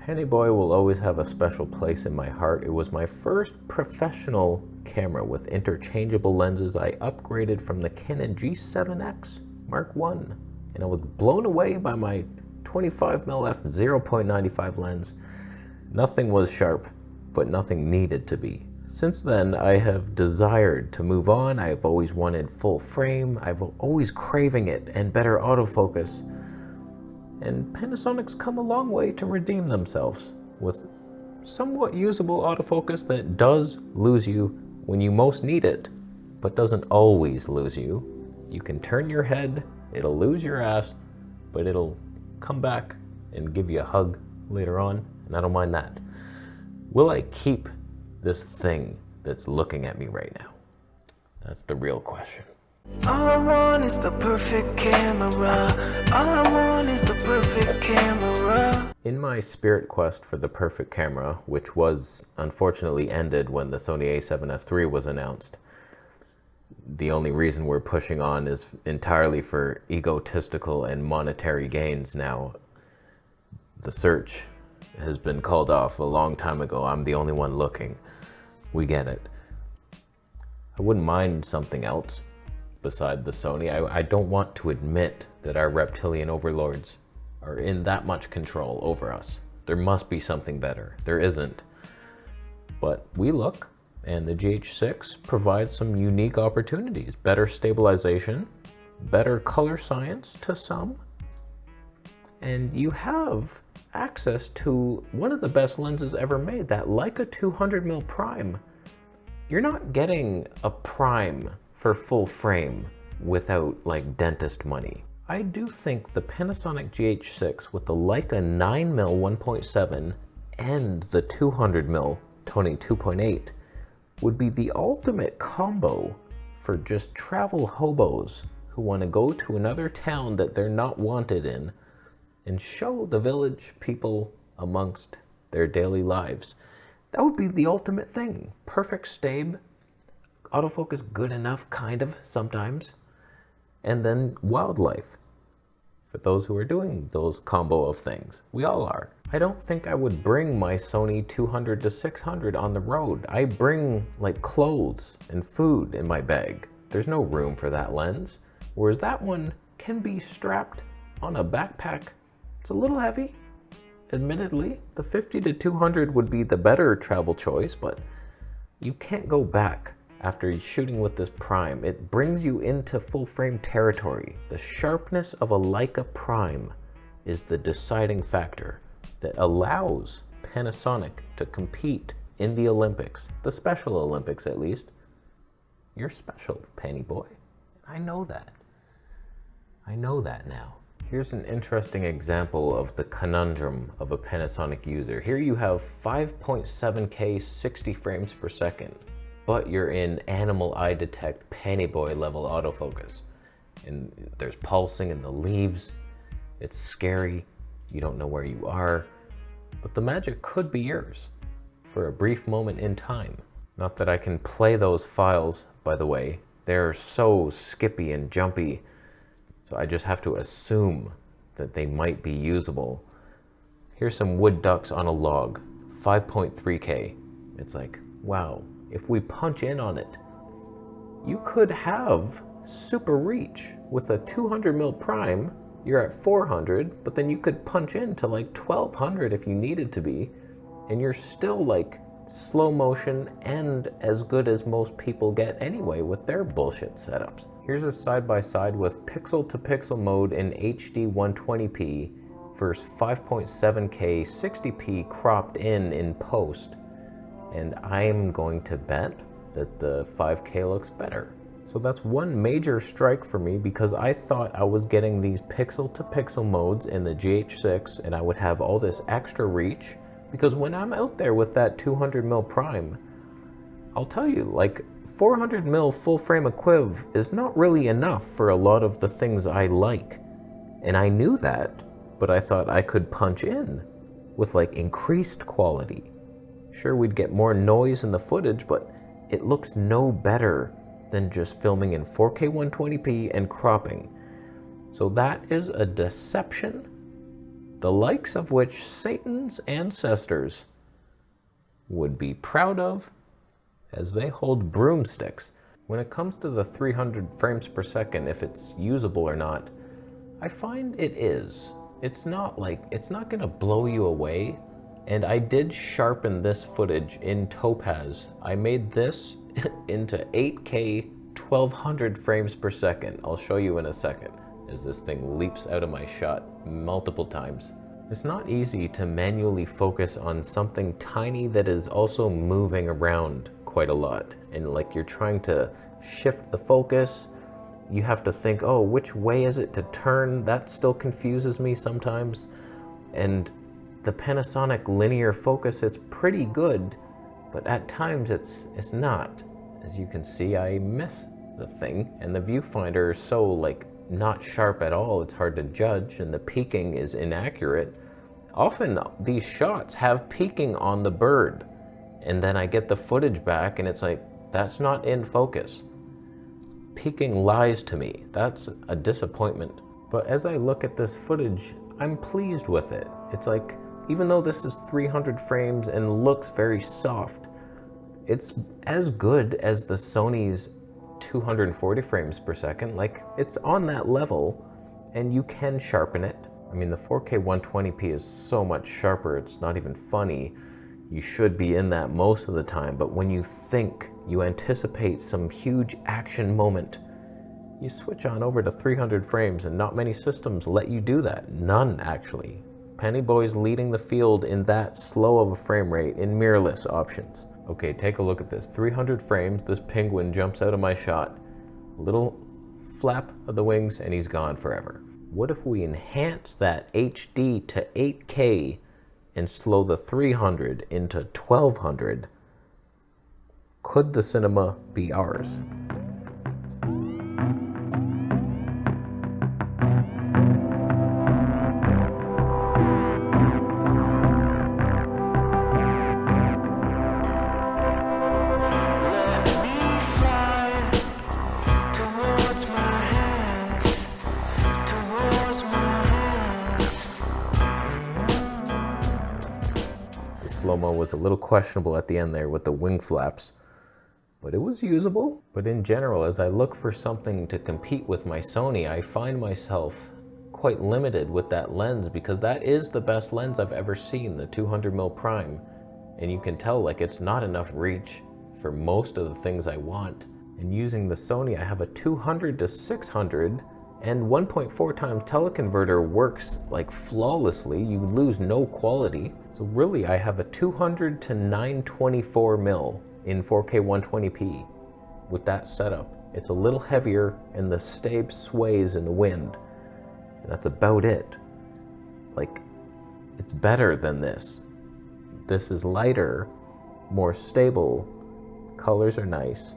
Penny Boy will always have a special place in my heart. It was my first professional camera with interchangeable lenses. I upgraded from the Canon G7X Mark I, and I was blown away by my 25mm f 0.95 lens. Nothing was sharp, but nothing needed to be. Since then, I have desired to move on. I have always wanted full frame. I've always craving it and better autofocus. And Panasonic's come a long way to redeem themselves with somewhat usable autofocus that does lose you when you most need it, but doesn't always lose you. You can turn your head, it'll lose your ass, but it'll come back and give you a hug later on, and I don't mind that. Will I keep this thing that's looking at me right now? That's the real question. All I want is the perfect camera. All I want is the perfect camera. In my spirit quest for the perfect camera, which was unfortunately ended when the Sony a7S III was announced, the only reason we're pushing on is entirely for egotistical and monetary gains now. The search has been called off a long time ago. I'm the only one looking. We get it. I wouldn't mind something else beside the Sony. I don't want to admit that our reptilian overlords are in that much control over us. There must be something better. There isn't. But we look, and the GH6 provides some unique opportunities. Better stabilization, better color science to some, and you have access to one of the best lenses ever made, that Leica 200mm prime. You're not getting a prime for full frame without like dentist money. I do think the Panasonic GH6 with the Leica 9mm 1.7 and the 200mm Tony 2.8 would be the ultimate combo for just travel hobos who want to go to another town that they're not wanted in and show the village people amongst their daily lives. That would be the ultimate thing. Perfect stabe, autofocus good enough, kind of, sometimes, and then wildlife for those who are doing those combo of things. We all are. I don't think I would bring my Sony 200 to 600 on the road. I bring like clothes and food in my bag. There's no room for that lens, whereas that one can be strapped on a backpack. It's a little heavy, admittedly. The 50 to 200 would be the better travel choice, but you can't go back after shooting with this prime. It brings you into full frame territory. The sharpness of a Leica prime is the deciding factor that allows Panasonic to compete in the Olympics, the Special Olympics at least. You're special, Penny Boy. I know that. I know that now. Here's an interesting example of the conundrum of a Panasonic user. Here you have 5.7K 60 frames per second, but you're in animal eye detect Penny Boy level autofocus. And there's pulsing in the leaves. It's scary. You don't know where you are. But the magic could be yours for a brief moment in time. Not that I can play those files, by the way. They're so skippy and jumpy. So I just have to assume that they might be usable. Here's some wood ducks on a log, 5.3K. It's like, wow, if we punch in on it, you could have super reach. With a 200mm prime, you're at 400, but then you could punch into like 1200 if you needed to be, and you're still like slow motion and as good as most people get anyway with their bullshit setups. Here's a side-by-side with pixel-to-pixel mode in HD 120p versus 5.7K 60p cropped in post, and I'm going to bet that the 5K looks better. So that's one major strike for me, because I thought I was getting these pixel-to-pixel modes in the GH6 and I would have all this extra reach, because when I'm out there with that 200mm prime, I'll tell you, like 400mm full frame equiv is not really enough for a lot of the things I like. And I knew that, but I thought I could punch in with like increased quality. Sure, we'd get more noise in the footage, but it looks no better than just filming in 4K 120p and cropping. So that is a deception the likes of which Satan's ancestors would be proud of as they hold broomsticks. When it comes to the 300 frames per second, if it's usable or not, I find it is. It's not gonna blow you away. And I did sharpen this footage in Topaz. I made this into 8K 1200 frames per second. I'll show you in a second as this thing leaps out of my shot multiple times. It's not easy to manually focus on something tiny that is also moving around quite a lot. And like you're trying to shift the focus, you have to think, oh, which way is it to turn? That still confuses me sometimes. And the Panasonic linear focus, it's pretty good, but at times it's not. As you can see, I miss the thing, and the viewfinder is so like not sharp at all, it's hard to judge, and the peaking is inaccurate. Often these shots have peaking on the bird, and then I get the footage back and it's like, that's not in focus. Peaking lies to me. That's a disappointment. But as I look at this footage, I'm pleased with it. It's like, even though this is 300 frames and looks very soft, it's as good as the Sony's 240 frames per second. Like, it's on that level, and you can sharpen it. I mean, the 4K 120p is so much sharper, it's not even funny. You should be in that most of the time, but when you think, you anticipate some huge action moment, you switch on over to 300 frames, and not many systems let you do that. None, actually. Pennyboy's leading the field in that slow of a frame rate in mirrorless options. Okay, take a look at this. 300 frames, this penguin jumps out of my shot. A little flap of the wings and he's gone forever. What if we enhance that HD to 8K and slow the 300 into 1200? Could the cinema be ours? Slow-mo was a little questionable at the end there with the wing flaps, but it was usable. But in general, as I look for something to compete with my Sony, I find myself quite limited with that lens, because that is the best lens I've ever seen, the 200mm prime. And you can tell like it's not enough reach for most of the things I want. And using the Sony, I have a 200 to 600, and 1.4 times teleconverter works like flawlessly. You lose no quality. So really, I have a 200 to 924mm in 4K 120p with that setup. It's a little heavier and the stabe sways in the wind. And that's about it. Like, it's better than this. This is lighter, more stable, colors are nice.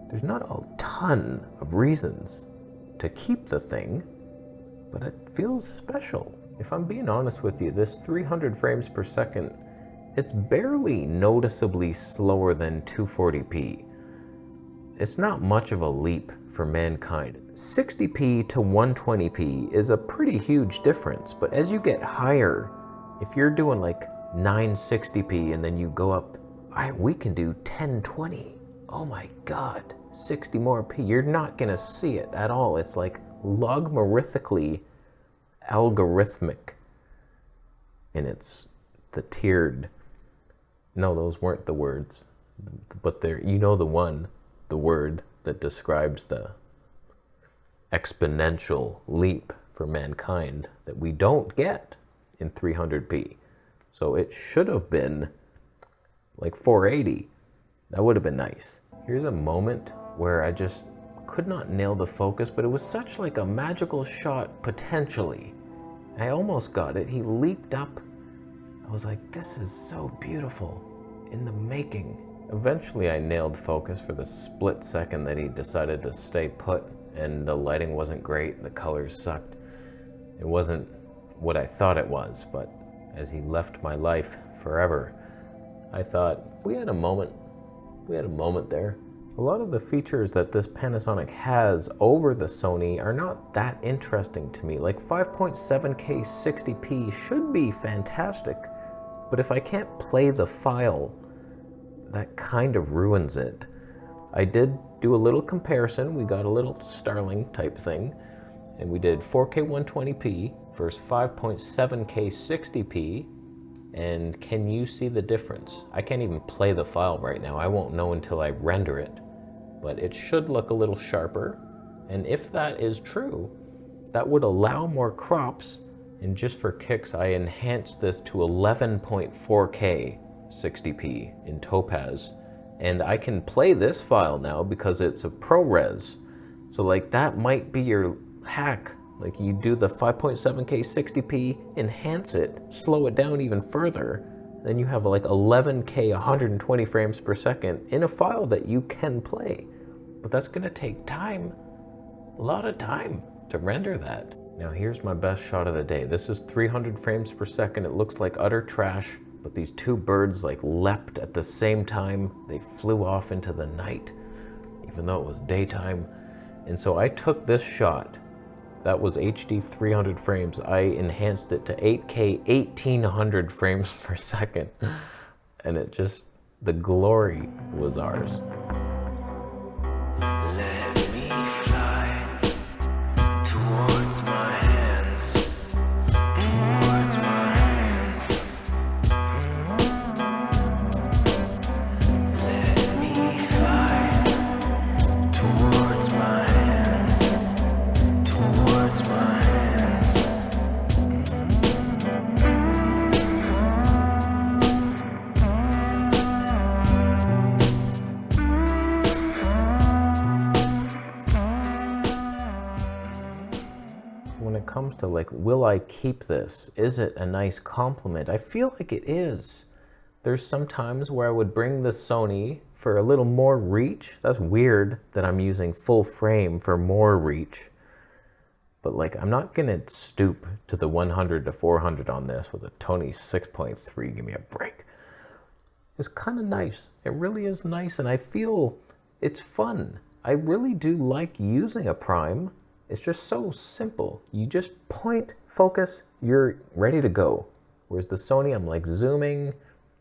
There's not a ton of reasons to keep the thing, but it feels special. If I'm being honest with you, this 300 frames per second, it's barely noticeably slower than 240p. It's not much of a leap for mankind. 60p to 120p is a pretty huge difference, but as you get higher, if you're doing like 960p and then you go up, we can do 1020. Oh my God, 60 more p. You're not gonna see it at all. It's like logarithmically algorithmic, and it's the tiered. No, those weren't the words, but there, you know, the word that describes the exponential leap for mankind that we don't get in 300p. So it should have been like 480. That would have been nice. Here's a moment where I just could not nail the focus, but it was such like a magical shot potentially. I almost got it. He leaped up. I was like, this is so beautiful in the making. Eventually I nailed focus for the split second that he decided to stay put, and the lighting wasn't great, the colors sucked. It wasn't what I thought it was, but as he left my life forever, I thought, we had a moment there. A lot of the features that this Panasonic has over the Sony are not that interesting to me. Like 5.7K 60p should be fantastic, but if I can't play the file, that kind of ruins it. I did do a little comparison. We got a little Starling type thing, and we did 4K 120p versus 5.7K 60p, and can you see the difference? I can't even play the file right now. I won't know until I render it, but it should look a little sharper, and if that is true, that would allow more crops, and just for kicks, I enhanced this to 11.4K 60p in Topaz, and I can play this file now because it's a ProRes. So like that might be your hack. Like you do the 5.7K 60p, enhance it, slow it down even further, then you have like 11K 120 frames per second in a file that you can play. But that's gonna take time, a lot of time to render that. Now here's my best shot of the day. This is 300 frames per second. It looks like utter trash, but these two birds like leapt at the same time. They flew off into the night, even though it was daytime. And so I took this shot. That was HD 300 frames. I enhanced it to 8K 1800 frames per second. And it just, the glory was ours. Let me fly towards my hands, towards my hands. Let me fly towards my hands, towards my hands. When it comes to like, will I keep this? Is it a nice compliment? I feel like it is. There's some times where I would bring the Sony for a little more reach. That's weird that I'm using full frame for more reach. But like, I'm not gonna stoop to the 100 to 400 on this with a Tony 6.3, give me a break. It's kind of nice. It really is nice, and I feel it's fun. I really do like using a prime. It's just so simple. You just point, focus, you're ready to go. Whereas the Sony, I'm like zooming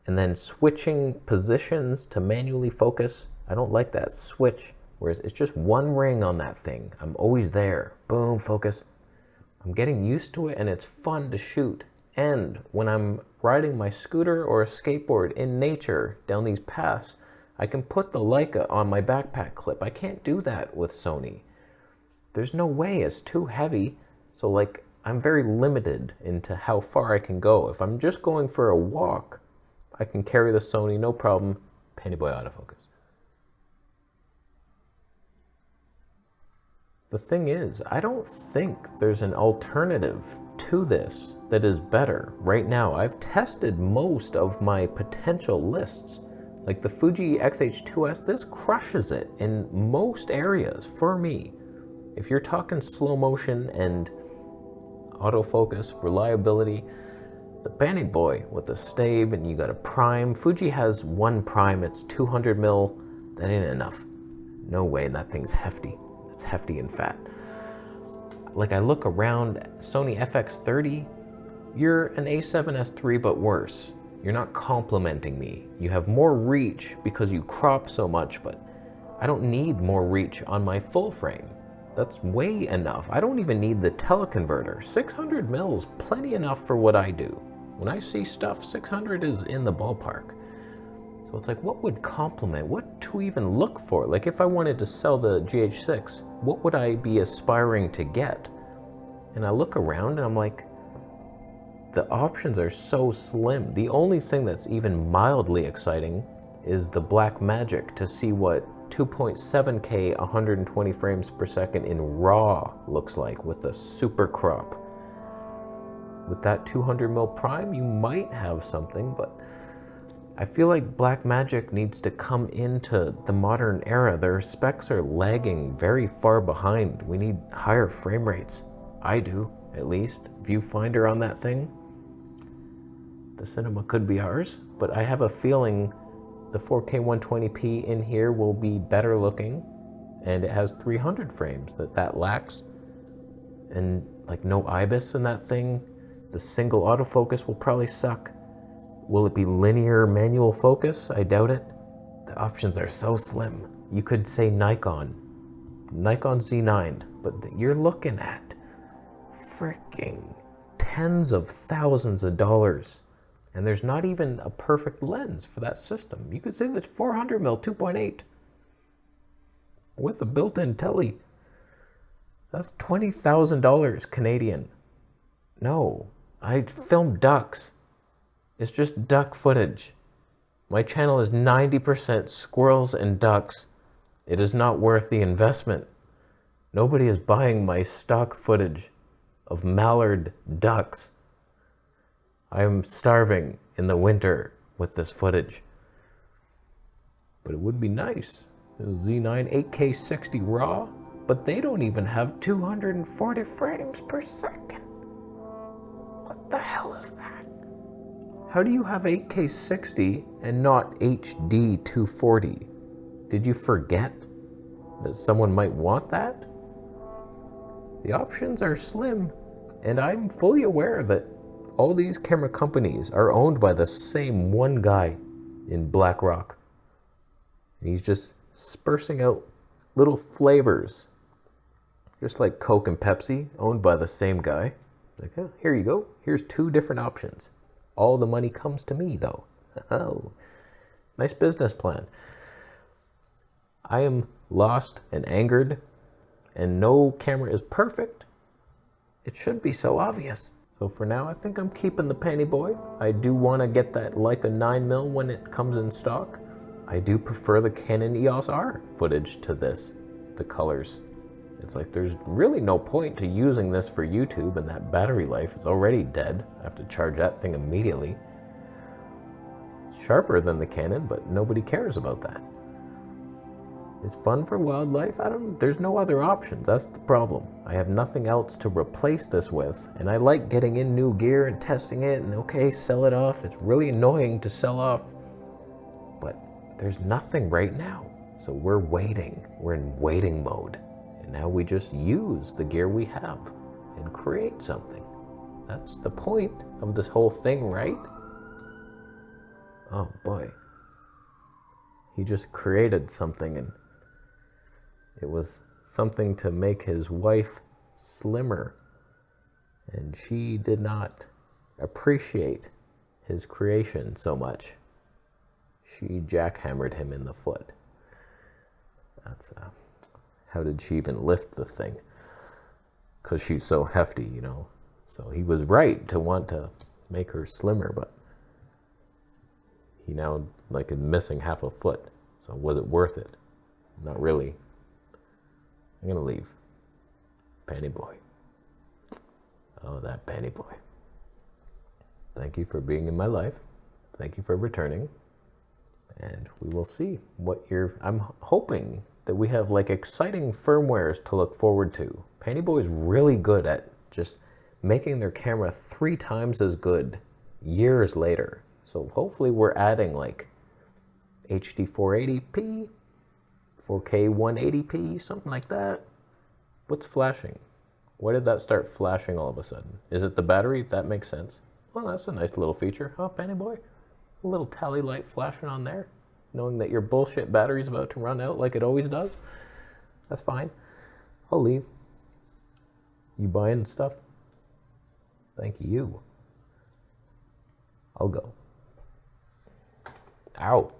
and then switching positions to manually focus. I don't like that switch. Whereas it's just one ring on that thing. I'm always there. Boom, focus. I'm getting used to it, and it's fun to shoot. And when I'm riding my scooter or a skateboard in nature down these paths, I can put the Leica on my backpack clip. I can't do that with Sony. There's no way, it's too heavy. So like, I'm very limited into how far I can go. If I'm just going for a walk, I can carry the Sony, no problem. Penny boy autofocus. The thing is, I don't think there's an alternative to this that is better right now. I've tested most of my potential lists. Like the Fuji X-H2S, this crushes it in most areas for me. If you're talking slow motion and autofocus, reliability, the Benny Boy with the stave, and you got a prime. Fuji has one prime, it's 200 mil. That ain't enough. No way, that thing's hefty. It's hefty and fat. Like I look around, Sony FX30, you're an A7S III but worse. You're not complimenting me. You have more reach because you crop so much, but I don't need more reach on my full frame. That's way enough. I don't even need the teleconverter. 600 mils, plenty enough for what I do. When I see stuff, 600 is in the ballpark. So it's like, what would complement? What to even look for? Like if I wanted to sell the GH6, what would I be aspiring to get? And I look around and I'm like, the options are so slim. The only thing that's even mildly exciting is the Blackmagic to see what 2.7K 120 frames per second in RAW looks like with the super crop. With that 200 mil prime, you might have something, but I feel like Blackmagic needs to come into the modern era. Their specs are lagging very far behind. We need higher frame rates. I do, at least. Viewfinder on that thing. The cinema could be ours, but I have a feeling the 4K 120p in here will be better looking, and it has 300 frames that lacks, and like no IBIS in that thing. The single autofocus will probably suck. Will it be linear manual focus? I doubt it. The options are so slim. You could say Nikon Z9, but you're looking at freaking tens of thousands of dollars. And there's not even a perfect lens for that system. You could say that's 400mm 2.8 with a built-in telly. That's $20,000 Canadian. No, I filmed ducks. It's just duck footage. My channel is 90% squirrels and ducks. It is not worth the investment. Nobody is buying my stock footage of mallard ducks. I am starving in the winter with this footage. But it would be nice. Z9 8K 60 RAW, but they don't even have 240 frames per second. What the hell is that? How do you have 8K 60 and not HD 240? Did you forget that someone might want that? The options are slim, and I'm fully aware that all these camera companies are owned by the same one guy in BlackRock. And he's just spursing out little flavors, just like Coke and Pepsi, owned by the same guy. Like, oh, here you go. Here's 2 different options. All the money comes to me, though. Oh, nice business plan. I am lost and angered, and no camera is perfect. It should be so obvious. So for now, I think I'm keeping the Penny Boy. I do want to get that Leica 9mm when it comes in stock. I do prefer the Canon EOS R footage to this, the colors. It's like there's really no point to using this for YouTube, and that battery life is already dead. I have to charge that thing immediately. It's sharper than the Canon, but nobody cares about that. It's fun for wildlife. There's no other options. That's the problem. I have nothing else to replace this with, and I like getting in new gear and testing it and okay, sell it off. It's really annoying to sell off, but there's nothing right now. So we're waiting. We're in waiting mode. And now we just use the gear we have and create something. That's the point of this whole thing, right? Oh boy. He just created something, and it was something to make his wife slimmer. And she did not appreciate his creation so much. She jackhammered him in the foot. That's how did she even lift the thing? Because she's so hefty, you know. So he was right to want to make her slimmer, but he now like is missing half a foot. So was it worth it? Not really. I'm gonna leave. Penny Boy. Oh, that Penny Boy. Thank you for being in my life. Thank you for returning. And we will see what I'm hoping that we have like exciting firmwares to look forward to. Penny Boy's really good at just making their camera 3 times as good years later. So hopefully we're adding like HD 480p, 4K 180p, something like that. What's flashing? Why did that start flashing all of a sudden? Is it the battery? That makes sense. Well, that's a nice little feature, huh, Penny Boy? A little tally light flashing on there, knowing that your bullshit battery's about to run out like it always does. That's fine. I'll leave. You buying stuff? Thank you. I'll go. Ow.